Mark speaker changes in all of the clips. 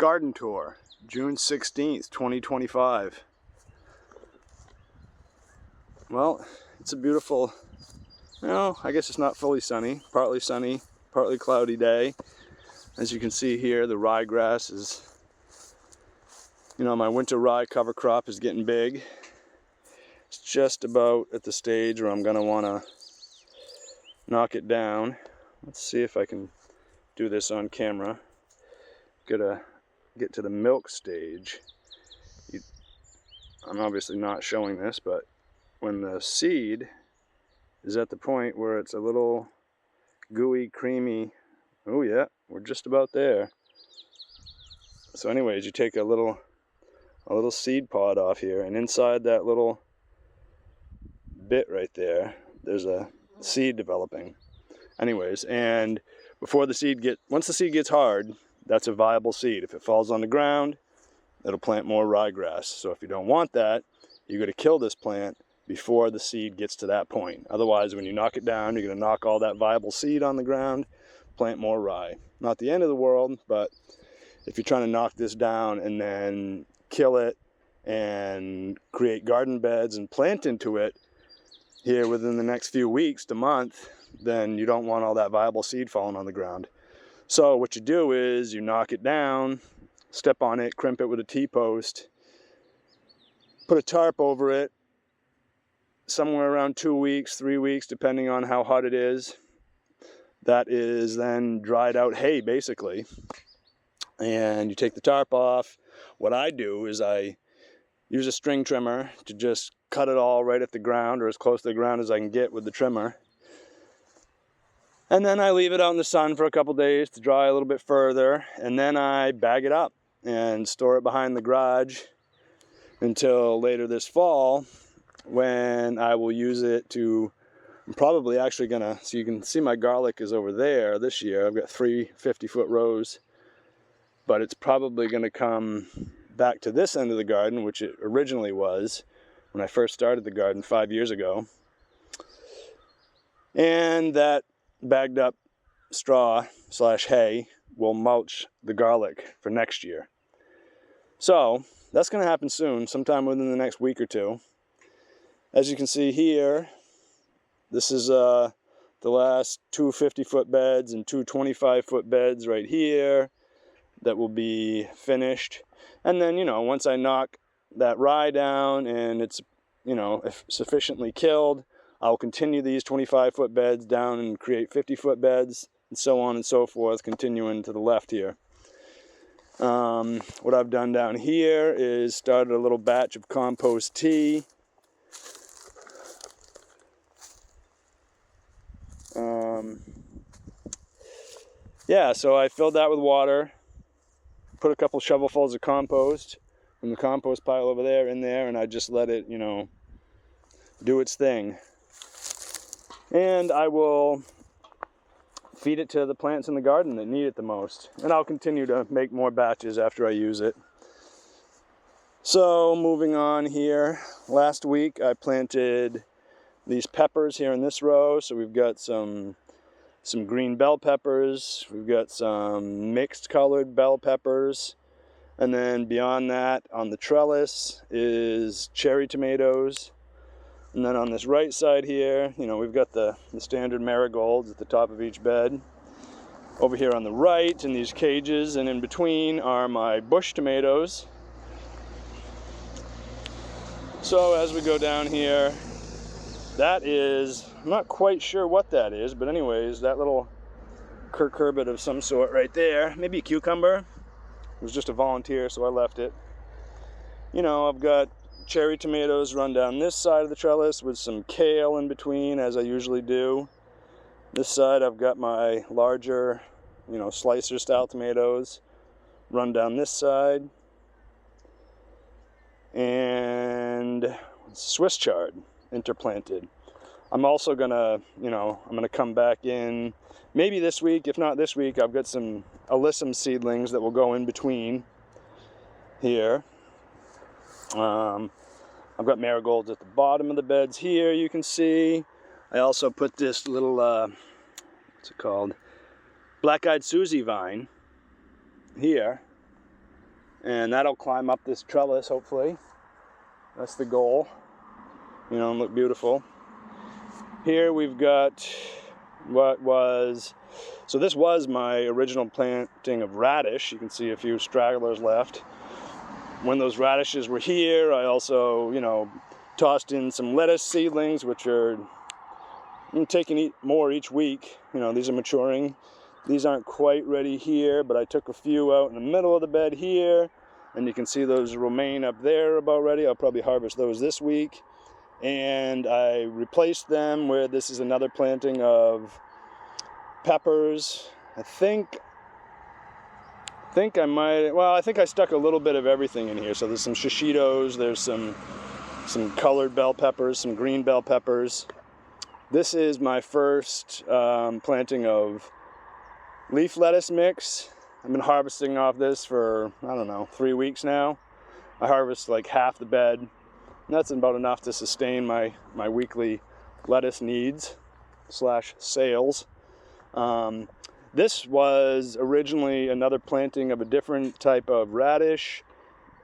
Speaker 1: Garden Tour, June 16th, 2025. Well, it's a beautiful, I guess it's not fully sunny, partly cloudy day. As you can see here, the ryegrass is, my winter rye cover crop is getting big. It's just about at the stage where I'm going to want to knock it down. Let's see if I can do this on camera. Gotta get to the milk stage. I'm obviously not showing this, but when the seed is at the point where it's a little gooey, creamy, oh yeah, we're just about there. So anyways, you take a little seed pod off here, and inside that little bit right there, there's a seed developing. Anyways, and once the seed gets hard, that's a viable seed. If it falls on the ground, it'll plant more ryegrass. So if you don't want that, you're going to kill this plant before the seed gets to that point. Otherwise, when you knock it down, you're going to knock all that viable seed on the ground, plant more rye. Not the end of the world, but if you're trying to knock this down and then kill it and create garden beds and plant into it here within the next few weeks to month, then you don't want all that viable seed falling on the ground. So what you do is you knock it down, step on it, crimp it with a T-post, put a tarp over it, somewhere around 2 weeks, 3 weeks, depending on how hot it is. That is then dried out hay, basically. And you take the tarp off. What I do is I use a string trimmer to just cut it all right at the ground, or as close to the ground as I can get with the trimmer. And then I leave it out in the sun for a couple days to dry a little bit further, and then I bag it up and store it behind the garage until later this fall, when I will use it to, I'm probably actually gonna, so you can see my garlic is over there this year. I've got 3 50-foot rows, but it's probably gonna come back to this end of the garden, which it originally was when I first started the garden 5 years ago. And that bagged up straw / hay will mulch the garlic for next year. So that's going to happen soon, sometime within the next week or two. As you can see here, this is the last 2 50-foot beds and 2 25-foot beds right here that will be finished. And then, once I knock that rye down and it's, if sufficiently killed, I'll continue these 25-foot beds down and create 50-foot beds, and so on and so forth, continuing to the left here. What I've done down here is started a little batch of compost tea. Yeah, so I filled that with water, put a couple shovelfuls of compost from the compost pile over there in there, and I just let it, do its thing. And I will feed it to the plants in the garden that need it the most. And I'll continue to make more batches after I use it. So moving on here, last week I planted these peppers here in this row. So we've got some green bell peppers, we've got some mixed colored bell peppers, and then beyond that on the trellis is cherry tomatoes. And then on this right side here, we've got the standard marigolds at the top of each bed. Over here on the right, in these cages, and in between are my bush tomatoes. So as we go down here, that is, I'm not quite sure what that is, but anyways, that little cucurbit of some sort right there, maybe a cucumber. It was just a volunteer, so I left it. I've got cherry tomatoes run down this side of the trellis with some kale in between, as I usually do. This side I've got my larger, slicer style tomatoes run down this side. And Swiss chard interplanted. I'm also gonna, I'm gonna come back in maybe this week. If not this week, I've got some alyssum seedlings that will go in between here. I've got marigolds at the bottom of the beds here, you can see. I also put this little, what's it called? Black-eyed Susie vine here and that'll climb up this trellis, hopefully. That's the goal, you know, and look beautiful. Here we've got so this was my original planting of radish. You can see a few stragglers left. When those radishes were here, I also, you know, tossed in some lettuce seedlings, which are taking more each week. You know, these are maturing. These aren't quite ready here, but I took a few out in the middle of the bed here, and you can see those romaine up there about ready. I'll probably harvest those this week. And I replaced them with, this is another planting of peppers. I think I stuck a little bit of everything in here. So there's some shishitos, there's some colored bell peppers, some green bell peppers. This is my first planting of leaf lettuce mix. I've been harvesting off this for, I don't know, 3 weeks now. I harvest like half the bed, and that's about enough to sustain my weekly lettuce needs / sales. This was originally another planting of a different type of radish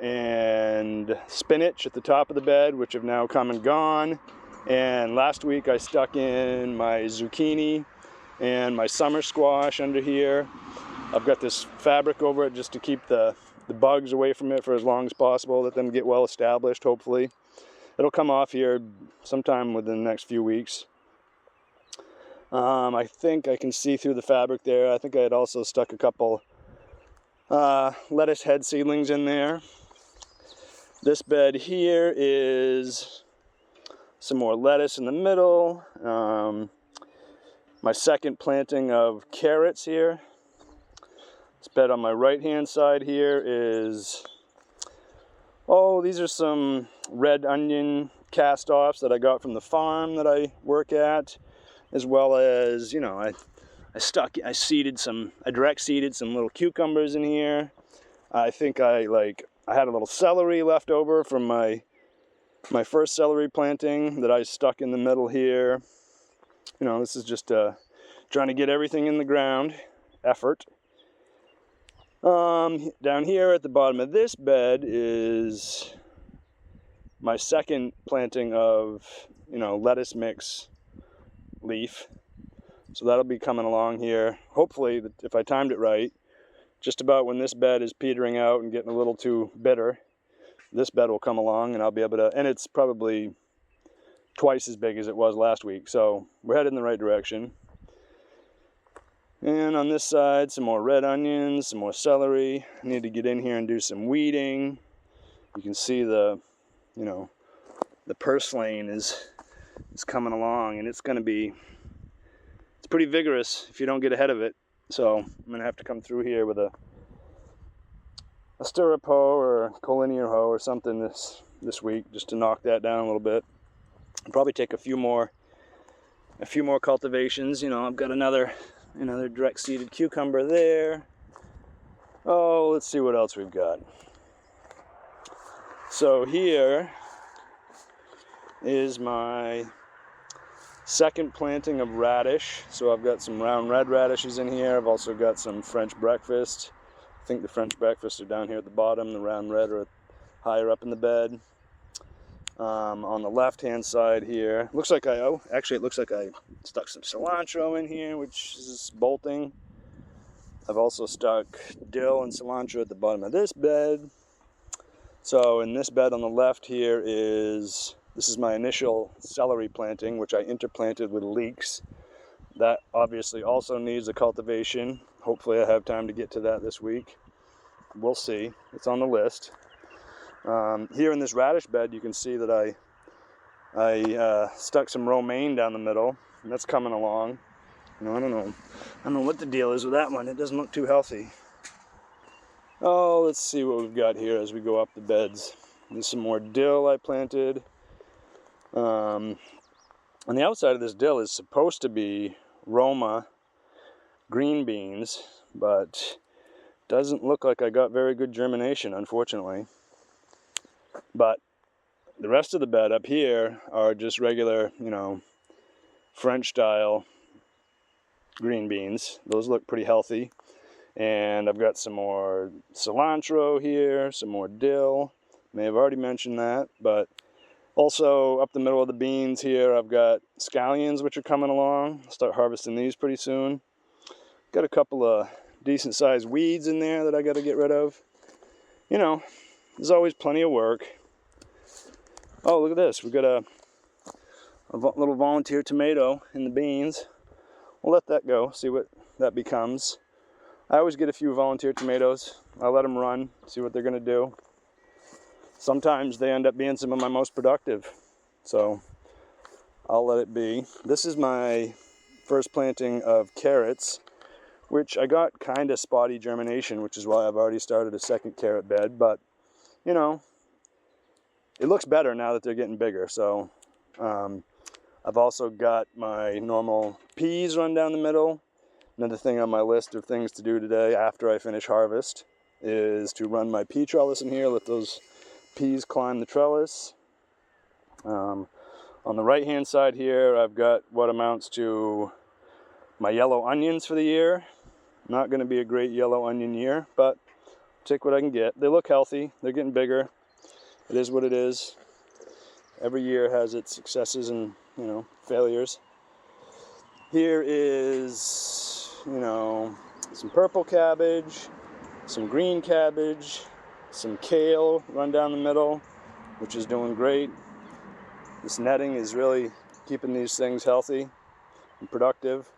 Speaker 1: and spinach at the top of the bed, which have now come and gone. And last week I stuck in my zucchini and my summer squash under here. I've got this fabric over it just to keep the bugs away from it for as long as possible, let them get well established, hopefully. It'll come off here sometime within the next few weeks. I think I can see through the fabric there. I think I had also stuck a couple lettuce head seedlings in there. This bed here is some more lettuce in the middle. My second planting of carrots here. This bed on my right hand side here is, these are some red onion cast-offs that I got from the farm that I work at, as well as, you know, I direct seeded some little cucumbers in here. I think I had a little celery left over from my first celery planting that I stuck in the middle here. You know, this is just trying to get everything in the ground effort. Down here at the bottom of this bed is my second planting of, you know, lettuce mix leaf. So that'll be coming along here. Hopefully, if I timed it right, just about when this bed is petering out and getting a little too bitter, this bed will come along and I'll be able to, and it's probably twice as big as it was last week. So we're headed in the right direction. And on this side, some more red onions, some more celery. I need to get in here and do some weeding. You can see the purslane is coming along, and it's pretty vigorous if you don't get ahead of it. So I'm gonna have to come through here with a stirrup hoe or a collinear hoe or something this week, just to knock that down a little bit. I'll probably take a few more cultivations. You know, I've got another direct seeded cucumber there. Oh, let's see what else we've got. So here is my second planting of radish. So I've got some round red radishes in here. I've also got some French breakfast. I think the French breakfast are down here at the bottom. The round red are higher up in the bed. On the left hand side here, it looks like I stuck some cilantro in here, which is bolting. I've also stuck dill and cilantro at the bottom of this bed. So in this bed on the left here this is my initial celery planting, which I interplanted with leeks. That obviously also needs a cultivation. Hopefully I have time to get to that this week. We'll see. It's on the list. Here in this radish bed, you can see that I stuck some romaine down the middle, and that's coming along. You know, I don't know what the deal is with that one. It doesn't look too healthy. Oh, let's see what we've got here as we go up the beds. There's some more dill I planted. On the outside of this dill is supposed to be Roma green beans, but doesn't look like I got very good germination, unfortunately. But the rest of the bed up here are just regular, you know, French style green beans. Those look pretty healthy. And I've got some more cilantro here, some more dill. May have already mentioned that, but also up the middle of the beans here, I've got scallions which are coming along. I'll start harvesting these pretty soon. Got a couple of decent sized weeds in there that I got to get rid of. You know, there's always plenty of work. Oh, look at this. We've got a little volunteer tomato in the beans. We'll let that go, see what that becomes. I always get a few volunteer tomatoes. I'll let them run, see what they're going to do. Sometimes they end up being some of my most productive, so I'll let it be. This is my first planting of carrots, which I got kind of spotty germination, which is why I've already started a second carrot bed, but you know, it looks better now that they're getting bigger. So I've also got my normal peas run down the middle. Another thing on my list of things to do today after I finish harvest is to run my pea trellis in here, let those peas climb the trellis. On the right hand side here, I've got what amounts to my yellow onions for the year. Not going to be a great yellow onion year, but take what I can get. They look healthy, they're getting bigger. It is what it is. Every year has its successes and, you know, failures. Here is, you know, some purple cabbage, some green cabbage, some kale run down the middle, which is doing great. This netting is really keeping these things healthy and productive.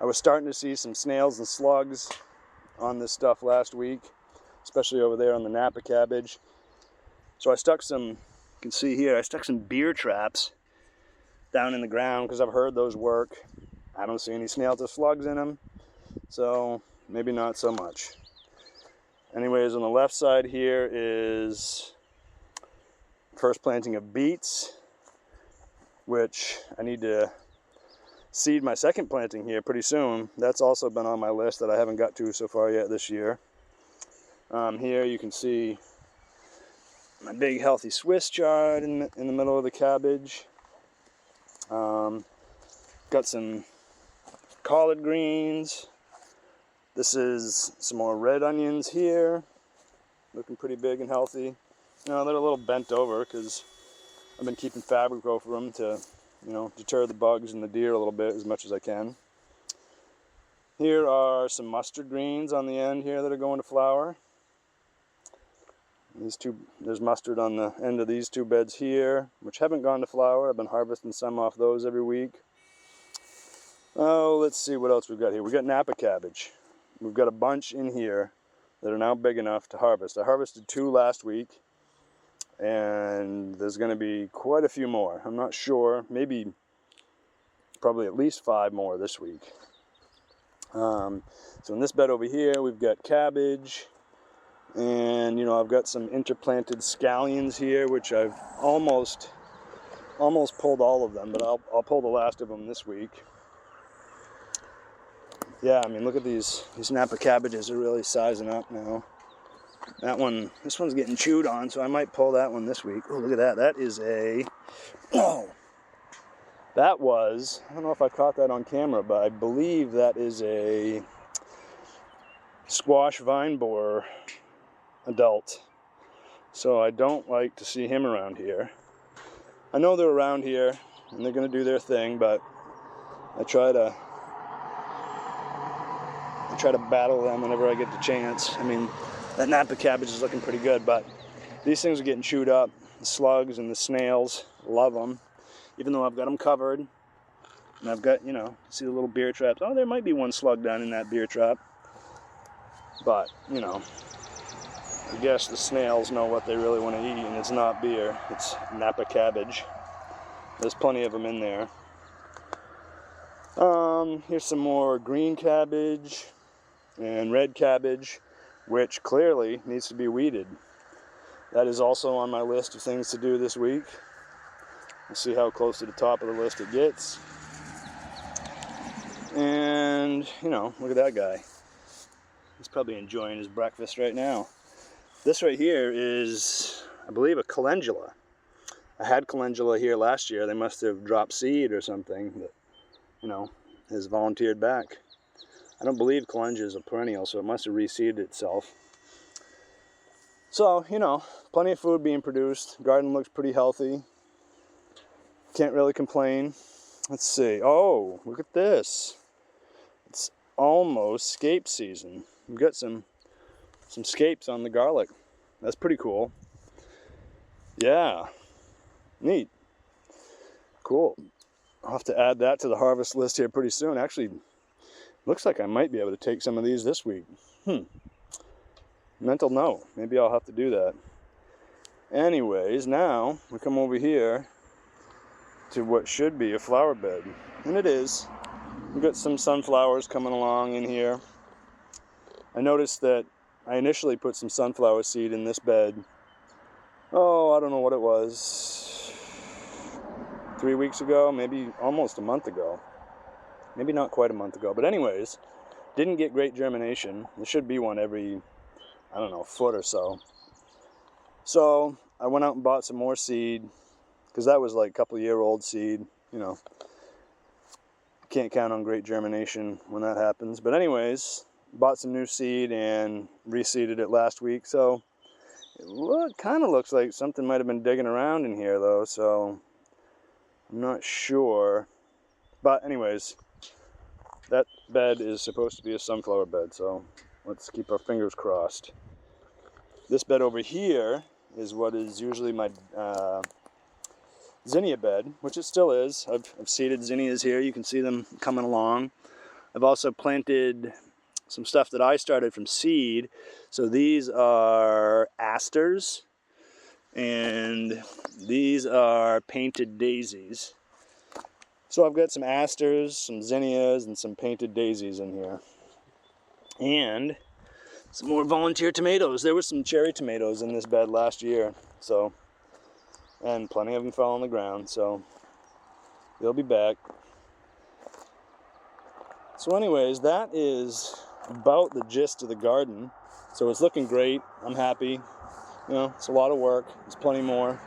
Speaker 1: I was starting to see some snails and slugs on this stuff last week, especially over there on the Napa cabbage. So I stuck some, you can see here, I stuck some beer traps down in the ground because I've heard those work. I don't see any snails or slugs in them, so maybe not so much. Anyways, on the left side here is first planting of beets, which I need to seed my second planting here pretty soon. That's also been on my list that I haven't got to so far yet this year. Here you can see my big healthy Swiss chard in the middle of the cabbage. Got some collard greens. This is some more red onions here, looking pretty big and healthy. No, they're a little bent over because I've been keeping fabric over them to, you know, deter the bugs and the deer a little bit as much as I can. Here are some mustard greens on the end here that are going to flower. There's mustard on the end of these two beds here, which haven't gone to flower. I've been harvesting some off those every week. Oh, let's see what else we've got here. We've got Napa cabbage. We've got a bunch in here that are now big enough to harvest. I harvested 2 last week, and there's going to be quite a few more. I'm not sure, probably at least 5 more this week. So in this bed over here, we've got cabbage. And, you know, I've got some interplanted scallions here, which I've almost pulled all of them, but I'll pull the last of them this week. Yeah, I mean, look at these Napa cabbages are really sizing up now. This one's getting chewed on, so I might pull that one this week. Oh, look at that. That is a, oh, that was, I don't know if I caught that on camera, but I believe that is a squash vine borer adult. So I don't like to see him around here. I know they're around here and they're going to do their thing, but I try to battle them whenever I get the chance. I mean, that Napa cabbage is looking pretty good, but these things are getting chewed up. The slugs and the snails, love them. Even though I've got them covered, and I've got, you know, see the little beer traps. Oh, there might be one slug down in that beer trap, but, you know, I guess the snails know what they really want to eat, and it's not beer, it's Napa cabbage. There's plenty of them in there. Here's some more green cabbage and red cabbage, which clearly needs to be weeded. That is also on my list of things to do this week. We'll see how close to the top of the list it gets. And, you know, look at that guy. He's probably enjoying his breakfast right now. This right here is, I believe, a calendula. I had calendula here last year. They must have dropped seed or something that, you know, has volunteered back. I don't believe calendula is a perennial, so it must have reseeded itself. So, you know, plenty of food being produced. Garden looks pretty healthy. Can't really complain. Let's see. Oh, look at this. It's almost scape season. We've got some scapes on the garlic. That's pretty cool. Yeah, neat. Cool. I'll have to add that to the harvest list here pretty soon. Actually, looks like I might be able to take some of these this week. Mental note. Maybe I'll have to do that. Anyways, now we come over here to what should be a flower bed. And it is. We've got some sunflowers coming along in here. I noticed that I initially put some sunflower seed in this bed. Oh, I don't know what it was. 3 weeks ago, maybe almost a month ago. Maybe not quite a month ago. But anyways, didn't get great germination. There should be one every, I don't know, foot or so. So I went out and bought some more seed, because that was like a couple-year-old seed. You know, can't count on great germination when that happens. But anyways, bought some new seed and reseeded it last week. So it kind of looks like something might have been digging around in here, though. So I'm not sure. But anyways, that bed is supposed to be a sunflower bed. So let's keep our fingers crossed. This bed over here is what is usually my zinnia bed, which it still is. I've seeded zinnias here. You can see them coming along. I've also planted some stuff that I started from seed. So these are asters, and these are painted daisies. So I've got some asters, some zinnias, and some painted daisies in here. And some more volunteer tomatoes. There were some cherry tomatoes in this bed last year, so, and plenty of them fell on the ground, so they'll be back. So anyways, that is about the gist of the garden. So it's looking great. I'm happy. You know, it's a lot of work. There's plenty more.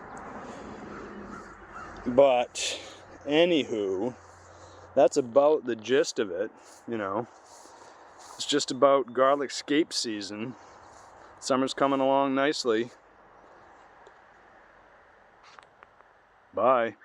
Speaker 1: But anywho, that's about the gist of it, you know. It's just about garlic scape season. Summer's coming along nicely. Bye.